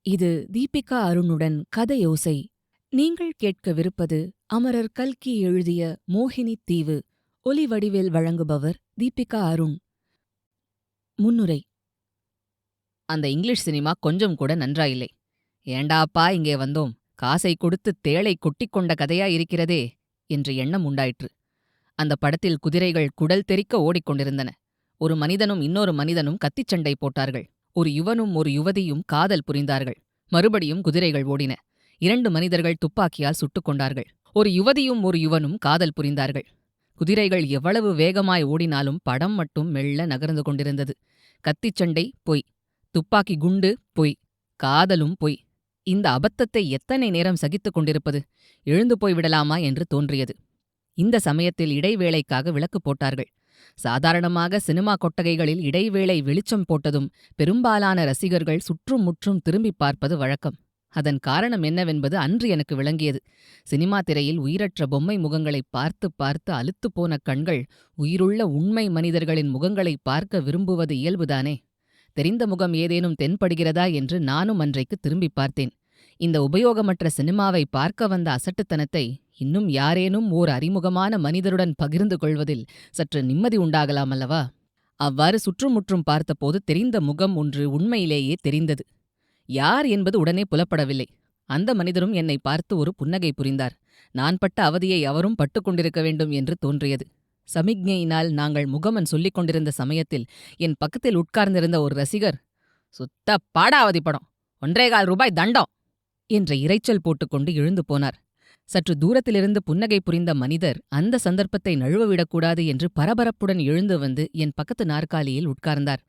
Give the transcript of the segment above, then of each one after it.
இது தீபிகா அருணுடன் கதையோசை. நீங்கள் கேட்கவிருப்பது அமரர் கல்கி எழுதிய மோகினித் தீவு. ஒலி வடிவில் வழங்குபவர் தீபிகா அருண். முன்னுரை. அந்த இங்கிலீஷ் சினிமா கொஞ்சம் கூட நன்றாயில்லை. ஏண்டாப்பா இங்கே வந்தோம், காசை கொடுத்து தேளை கொட்டிக்கொண்ட கதையாயிருக்கிறதே என்ற எண்ணம் உண்டாயிற்று. அந்த படத்தில் குதிரைகள் குடல் தெறிக்க ஓடிக்கொண்டிருந்தன. ஒரு மனிதனும் இன்னொரு மனிதனும் கத்திச்சண்டை போட்டார்கள். ஒரு யுவனும் ஒரு யுவதியும் காதல் புரிந்தார்கள். மறுபடியும் குதிரைகள் ஓடின. 2 மனிதர்கள் துப்பாக்கியால் சுட்டுக் கொண்டார்கள். ஒரு யுவதியும் ஒரு யுவனும் காதல் புரிந்தார்கள். குதிரைகள் எவ்வளவு வேகமாய் ஓடினாலும் படம் மட்டும் மெல்ல நகர்ந்து கொண்டிருந்தது. கத்திச்சண்டை பொய், துப்பாக்கி குண்டு பொய், காதலும் பொய். இந்த அபத்தத்தை எத்தனை நேரம் சகித்துக் கொண்டிருப்பது? எழுந்து போய்விடலாமா என்று தோன்றியது. இந்த சமயத்தில் இடைவேளைக்காக விளக்கு போட்டார்கள். சாதாரணமாக சினிமா கொட்டகைகளில் இடைவேளை வெளிச்சம் போட்டதும் பெரும்பாலான ரசிகர்கள் சுற்றும் முற்றும் திரும்பிப் பார்ப்பது வழக்கம். அதன் காரணம் என்னவென்பது அன்று எனக்கு விளங்கியது. சினிமா திரையில் உயிரற்ற பொம்மை முகங்களை பார்த்து பார்த்து அலுத்துப்போன கண்கள் உயிருள்ள உண்மை மனிதர்களின் முகங்களை பார்க்க விரும்புவது இயல்புதானே. தெரிந்த முகம் ஏதேனும் தென்படுகிறதா என்று நானும் அன்றைக்கு திரும்பிப் பார்த்தேன். இந்த உபயோகமற்ற சினிமாவை பார்க்க வந்த அசட்டுத்தனத்தை இன்னும் யாரேனும் ஓர் அறிமுகமான மனிதருடன் பகிர்ந்து கொள்வதில் சற்று நிம்மதி உண்டாகலாமல்லவா? அவ்வாறு சுற்றுமுற்றும் பார்த்தபோது தெரிந்த முகம் ஒன்று உண்மையிலேயே தெரிந்தது. யார் என்பது உடனே புலப்படவில்லை. அந்த மனிதரும் என்னை பார்த்து ஒரு புன்னகை புரிந்தார். நான் பட்ட அவதியை அவரும் பட்டுக்கொண்டிருக்க வேண்டும் என்று தோன்றியது. சமிக்ஞையினால் நாங்கள் முகமன் சொல்லிக் கொண்டிருந்த சமயத்தில் என் பக்கத்தில் உட்கார்ந்திருந்த ஒரு ரசிகர், "சுத்த பாடாவதி படம், 1.25 ரூபாய் தண்டம்" என்ற இரைச்சல் போட்டுக்கொண்டு எழுந்து போனார். சற்று தூரத்திலிருந்து புன்னகை புரிந்த மனிதர் அந்த சந்தர்ப்பத்தை நழுவவிடக்கூடாது என்று பரபரப்புடன் எழுந்து வந்து என் பக்கத்து நாற்காலியில் உட்கார்ந்தார்.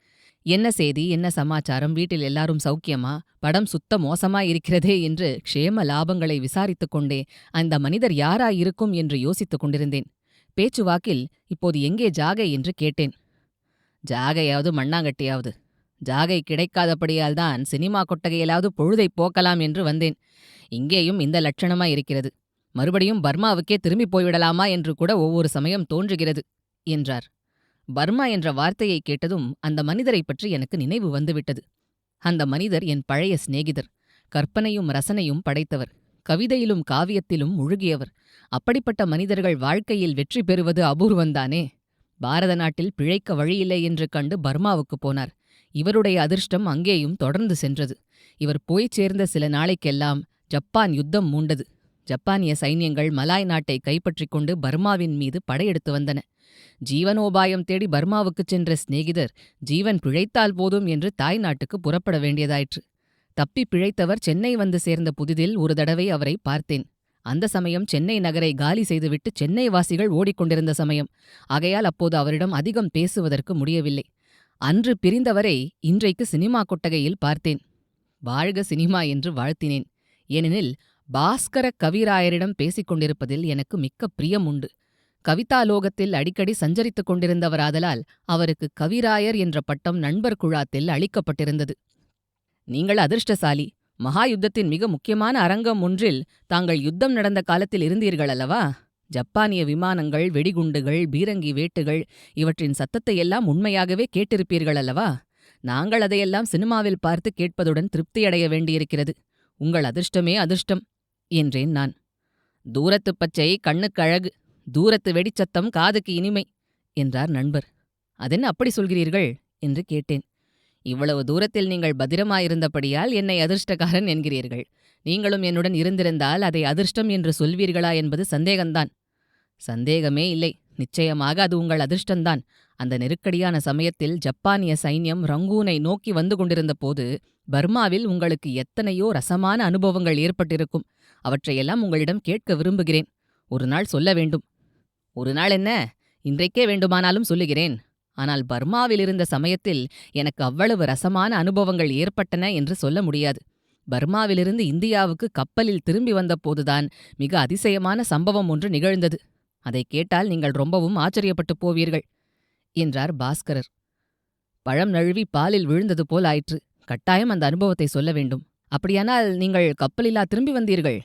என்ன செய்தி, என்ன சமாச்சாரம், வீட்டில் எல்லாரும் சௌக்கியமா, படம் சுத்த மோசமாயிருக்கிறதே என்று க்ஷேம லாபங்களை விசாரித்துக் கொண்டே அந்த மனிதர் யாராயிருக்கும் என்று யோசித்துக் கொண்டிருந்தேன். பேச்சுவாக்கில், "இப்போது எங்கே ஜாகை?" என்று கேட்டேன். "ஜாகையாவது மண்ணாங்கட்டியாவது. ஜாகை கிடைக்காதபடியால்தான் சினிமா கொட்டகையிலாவது பொழுதை போக்கலாம் என்று வந்தேன். இங்கேயும் இந்த லட்சணமாயிருக்கிறது. மறுபடியும் பர்மாவுக்கே திரும்பிப் போய்விடலாமா என்று கூட ஒவ்வொரு சமயம் தோன்றுகிறது" என்றார். பர்மா என்ற வார்த்தையை கேட்டதும் அந்த மனிதரைப் பற்றி எனக்கு நினைவு வந்துவிட்டது. அந்த மனிதர் என் பழைய சிநேகிதர். கற்பனையும் ரசனையும் படைத்தவர். கவிதையிலும் காவியத்திலும் முழுகியவர். அப்படிப்பட்ட மனிதர்கள் வாழ்க்கையில் வெற்றி பெறுவது அபூர்வந்தானே. பாரத நாட்டில் பிழைக்க வழியில்லை என்று கண்டு பர்மாவுக்குப் போனார். இவருடைய அதிர்ஷ்டம் அங்கேயும் தொடர்ந்து சென்றது. இவர் போய்ச் சேர்ந்த சில நாளைக்கெல்லாம் ஜப்பான் யுத்தம் மூண்டது. ஜப்பானிய சைன்யங்கள் மலாய் நாட்டை கைப்பற்றிக் கொண்டு பர்மாவின் மீது படையெடுத்து வந்தன. ஜீவனோபாயம் தேடி பர்மாவுக்குச் சென்ற சிநேகிதர் ஜீவன் பிழைத்தால் போதும் என்று தாய் நாட்டுக்கு புறப்பட வேண்டியதாயிற்று. தப்பி பிழைத்தவர் சென்னை வந்து சேர்ந்த புதிதில் ஒரு தடவை அவரை பார்த்தேன். அந்த சமயம் சென்னை நகரை காலி செய்துவிட்டு சென்னை வாசிகள் ஓடிக்கொண்டிருந்த சமயம். ஆகையால் அப்போது அவரிடம் அதிகம் பேசுவதற்கு முடியவில்லை. அன்று பிரிந்தவரை இன்றைக்கு சினிமா கொட்டகையில் பார்த்தேன். வாழ்க சினிமா என்று வாழ்த்தினேன். ஏனெனில் பாஸ்கர கவிராயரிடம் பேசிக் கொண்டிருப்பதில் எனக்கு மிக்க பிரியம் உண்டு. கவிதாலோகத்தில் அடிக்கடி சஞ்சரித்துக் கொண்டிருந்தவராதலால் அவருக்கு கவிராயர் என்ற பட்டம் நண்பர் குழாத்தில் அளிக்கப்பட்டிருந்தது. "நீங்கள் அதிர்ஷ்டசாலி. மகா யுத்தத்தின் மிக முக்கியமான அரங்கம் ஒன்றில் தாங்கள் யுத்தம் நடந்த காலத்தில் இருந்தீர்கள் அல்லவா? ஜப்பானிய விமானங்கள், வெடிகுண்டுகள், பீரங்கி வேட்டுகள் இவற்றின் சத்தத்தையெல்லாம் உண்மையாகவே கேட்டிருப்பீர்கள் அல்லவா? நாங்கள் அதையெல்லாம் சினிமாவில் பார்த்து கேட்பதுடன் திருப்தியடைய வேண்டியிருக்கிறது. உங்கள் அதிர்ஷ்டமே அதிர்ஷ்டம்" என்றேன் நான். "தூரத்துப் பச்சை கண்ணுக்கு அழகு, தூரத்து வெடிச்சத்தம் காதுக்கு இனிமை" என்றார் நண்பர். "அதென்ன அப்படி சொல்கிறீர்கள்?" என்று கேட்டேன். "இவ்வளவு தூரத்தில் நீங்கள் பத்திரமாயிருந்தபடியால் என்னை அதிர்ஷ்டக்காரன் என்கிறீர்கள். நீங்களும் என்னுடன் இருந்திருந்தால் அதை அதிர்ஷ்டம் என்று சொல்வீர்களா என்பது சந்தேகந்தான்." "சந்தேகமே இல்லை. நிச்சயமாக அது உங்கள் அதிர்ஷ்டந்தான். அந்த நெருக்கடியான சமயத்தில் ஜப்பானிய சைன்யம் ரங்கூனை நோக்கி வந்து கொண்டிருந்த போது பர்மாவில் உங்களுக்கு எத்தனையோ ரசமான அனுபவங்கள் ஏற்பட்டிருக்கும். அவற்றையெல்லாம் உங்களிடம் கேட்க விரும்புகிறேன். ஒரு நாள் சொல்ல வேண்டும்." "ஒரு நாள் என்ன, இன்றைக்கே வேண்டுமானாலும் சொல்லுகிறேன். ஆனால் பர்மாவில் இருந்த சமயத்தில் எனக்கு அவ்வளவு ரசமான அனுபவங்கள் ஏற்பட்டன என்று சொல்ல முடியாது. பர்மாவிலிருந்து இந்தியாவுக்கு கப்பலில் திரும்பி வந்தபோதுதான் மிக அதிசயமான சம்பவம் ஒன்று நிகழ்ந்தது. அதை கேட்டால் நீங்கள் ரொம்பவும் ஆச்சரியப்பட்டுப் போவீர்கள்" என்றார் பாஸ்கரர். பழம் நழுவி பாலில் விழுந்தது போல் ஆயிற்று. கட்டாயம் அந்த அனுபவத்தை சொல்ல வேண்டும். "அப்படியானால் நீங்கள் கப்பலிலா திரும்பி வந்தீர்கள்?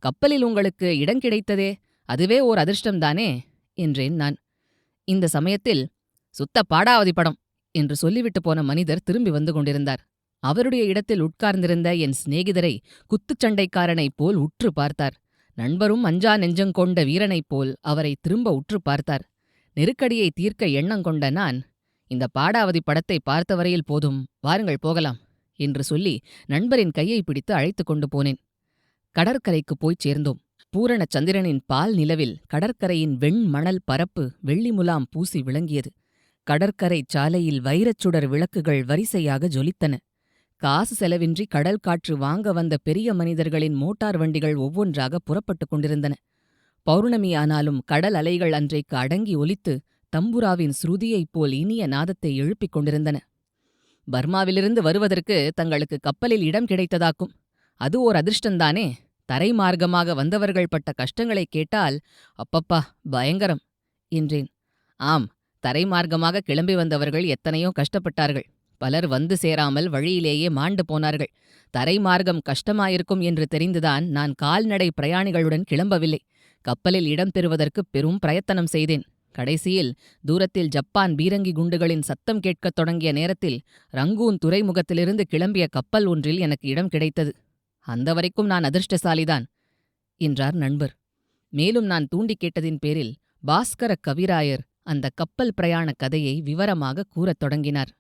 கப்பலில் உங்களுக்கு இடம் கிடைத்ததே, அதுவே ஓர் அதிர்ஷ்டம்தானே?" என்றேன் நான். இந்த சமயத்தில், "சுத்த பாடாவதி படம்" என்று சொல்லிவிட்டு போன மனிதர் திரும்பி வந்து கொண்டிருந்தார். அவருடைய இடத்தில் உட்கார்ந்திருந்த என் சிநேகிதரை குத்துச்சண்டைக்காரனைப் போல் உற்று பார்த்தார். நண்பரும் அஞ்சா நெஞ்சங்கொண்ட வீரனைப் போல் அவரை திரும்ப உற்று பார்த்தார். நெருக்கடியை தீர்க்க எண்ணங்கொண்ட நான், இந்த பாடாவதி படத்தை பார்த்தவரையில் போதும், வாருங்கள் போகலாம் என்று சொல்லி நண்பரின் கையை பிடித்து அழைத்துக் கொண்டு போனேன். கடற்கரைக்குப் போய்ச் சேர்ந்தோம். பூரண சந்திரனின் பால் நிலவில் கடற்கரையின் வெண்மணல் பரப்பு வெள்ளி முலாம் பூசி விளங்கியது. கடற்கரைச் சாலையில் வைரச்சுடர் விளக்குகள் வரிசையாக ஜொலித்தன. காசு செலவின்றி கடல் காற்று வாங்க வந்த பெரிய மனிதர்களின் மோட்டார் வண்டிகள் ஒவ்வொன்றாக புறப்பட்டுக் கொண்டிருந்தன. பௌர்ணமியானாலும் கடல் அலைகள் அன்றைக்கு அடங்கி ஒலித்து தம்புராவின் ஸ்ருதியைப் போல் இனிய நாதத்தை எழுப்பிக் கொண்டிருந்தன. பர்மாவிலிருந்து வருவதற்கு தங்களுக்கு கப்பலில் இடம் கிடைத்ததாக்கும். அது ஓர் அதிர்ஷ்டந்தானே. தரை மார்க்கமாக வந்தவர்கள் பட்ட கஷ்டங்களைக் கேட்டால் அப்பப்பா பயங்கரம் என்றேன். ஆம், தரை மார்க்கமாக கிளம்பி வந்தவர்கள் எத்தனையோ கஷ்டப்பட்டார்கள். பலர் வந்து சேராமல் வழியிலேயே மாண்டு போனார்கள். தரை மார்க்கம் கஷ்டமாயிருக்கும் என்று தெரிந்துதான் நான் கால்நடை பிரயாணிகளுடன் கிளம்பவில்லை. கப்பலில் இடம் பெறுவதற்கு பெரும் பிரயத்தனம் செய்தேன். கடைசியில் தூரத்தில் ஜப்பான் பீரங்கி குண்டுகளின் சத்தம் கேட்கத் தொடங்கிய நேரத்தில் ரங்கூன் துறைமுகத்திலிருந்து கிளம்பிய கப்பல் ஒன்றில் எனக்கு இடம் கிடைத்தது. அந்த வரைக்கும் நான் அதிர்ஷ்டசாலிதான் என்றார் நண்பர். மேலும் நான் தூண்டிக் கேட்டதின் பேரில் பாஸ்கர கவிராயர் அந்த கப்பல் பிரயாண கதையை விவரமாக கூறத் தொடங்கினார்.